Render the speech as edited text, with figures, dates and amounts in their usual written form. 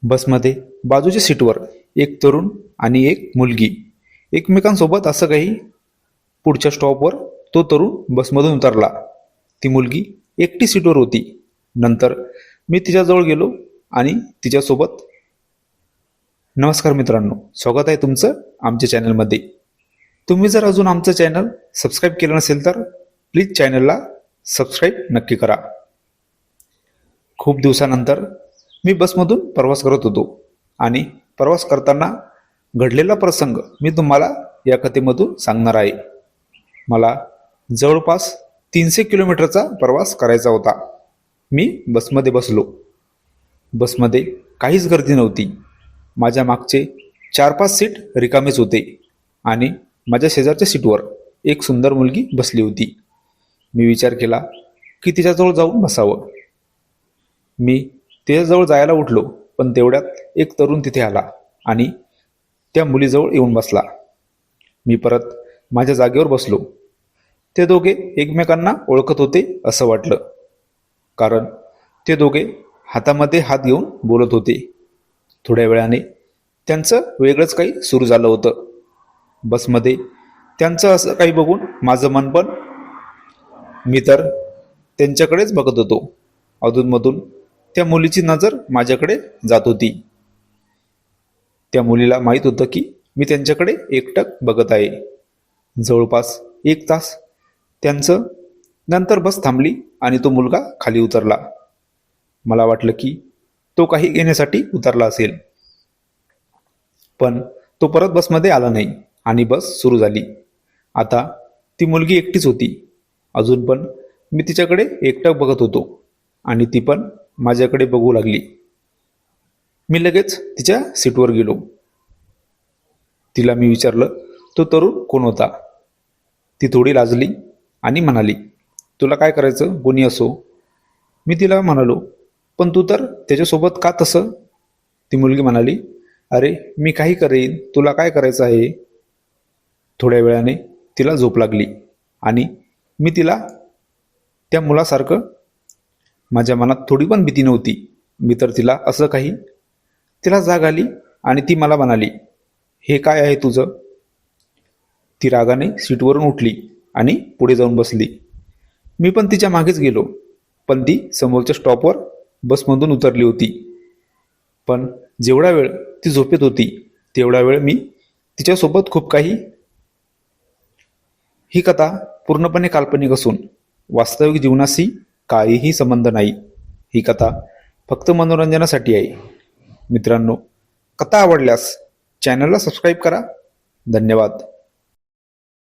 बसमध्ये बाजूच्या सीटवर एक तरुण आणि एक मुलगी एकमेकांसोबत असं काही. पुढच्या स्टॉपवर तो तरुण बसमधून उतरला. ती मुलगी एकटी सीटवर होती. नंतर मी तिच्याजवळ गेलो आणि तिच्यासोबत, नमस्कार मित्रांनो, स्वागत आहे तुमचं आमच्या चॅनलमध्ये. तुम्ही जर अजून आमचं चॅनल सबस्क्राईब केलं नसेल तर प्लीज चॅनलला सबस्क्राईब नक्की करा. खूप दिवसानंतर मी बसमधून प्रवास करत होतो आणि प्रवास करताना घडलेला प्रसंग मी तुम्हाला या कथेमधून सांगणार आहे. मला जवळपास 300 किलोमीटरचा प्रवास करायचा होता. मी बसमध्ये बसलो. बसमध्ये काहीच गर्दी नव्हती. माझ्या मागचे 4-5 सीट रिकामेच होते आणि माझ्या शेजारच्या सीटवर एक सुंदर मुलगी बसली होती. मी विचार केला की तिच्याजवळ जाऊन बसावं. मी तिच्याजवळ जायला उठलो, पण तेवढ्यात एक तरुण तिथे आला आणि त्या मुलीजवळ येऊन बसला. मी परत माझ्या जागेवर बसलो. ते दोघे एकमेकांना ओळखत होते असं वाटलं, कारण ते दोघे हातामध्ये हात घेऊन बोलत होते. थोड्या वेळाने त्यांचं वेगळंच काही सुरू झालं होतं. बसमध्ये त्यांचं असं काही बघून माझं मन पण, मी तर त्यांच्याकडेच बघत होतो. अधूनमधून त्या मुलीची नजर माझ्याकडे जात होती. त्या मुलीला माहीत होतं की मी त्यांच्याकडे एकटक बघत आहे. जवळपास 1 तास त्यांचं. नंतर बस थांबली आणि तो मुलगा खाली उतरला. मला वाटलं की तो काही घेण्यासाठी उतरला असेल, पण तो परत बसमध्ये आला नाही आणि बस सुरू झाली. आता ती मुलगी एकटीच होती. अजून पण मी तिच्याकडे एकटक बघत होतो आणि ती पण माझ्याकडे बघू लागली. मी लगेच तिच्या सीटवर गेलो. तिला मी विचारलं तो तरुण कोण होता. ती थोडी लाजली आणि म्हणाली, तुला काय करायचं, कोणी असो. मी तिला म्हणालो, पण तू तर त्याच्यासोबत का तसं. ती मुलगी म्हणाली, अरे मी काही करेन, तुला काय करायचं आहे. थोड्या वेळाने तिला झोप लागली आणि मी तिला त्या मुलासारखं, माझ्या मनात थोडी पण भीती नव्हती. मी तर तिला असं काही. तिला जाग आली आणि ती मला म्हणाली, हे काय आहे तुझं. ती रागाने सीटवरून उठली आणि पुढे जाऊन बसली. मी पण तिच्या मागेच गेलो, पण ती समोरच्या स्टॉपवर बसमधून उतरली होती. पण जेवढा वेळ ती झोपेत होती तेवढा वेळ मी तिच्यासोबत खूप काही. ही कथा पूर्णपणे काल्पनिक असून वास्तविक जीवनाशी काहीही संबंध नाही. ही कथा फक्त मनोरंजनासाठी आहे. मित्रांनो, कथा आवडल्यास चॅनलला सबस्क्राईब करा. धन्यवाद.